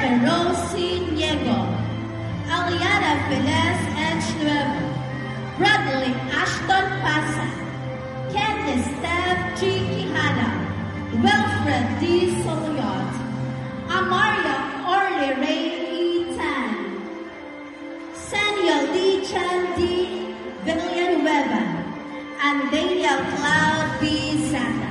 Rosy Niego, Aliana Felez H. Nuevo, Bradley Ashton Pasa, Candice Steph G. Quijada, Wilfred D. Soloyot, Amaria Orly Ray E. Tan, Samuel D. Chan D. Villanueva, and Daniel Cloud B. Santa.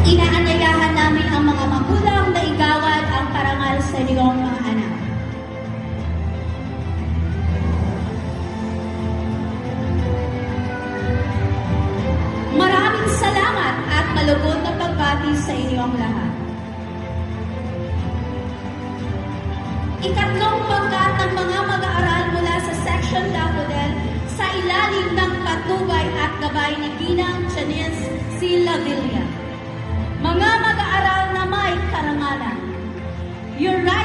Inaanyayahan namin ang mga magulang na igawad ang parangal sa inyong mga anak. Maraming salamat at malugod na pagbati sa inyong lahat. Ikatlong pangkat ng mga mag-aaral mula sa Section Daffodil sa ilalim ng patnubay at gabay ni Ginang Janice C. Lavilla. Mga mag-aaral na may karangalan, your right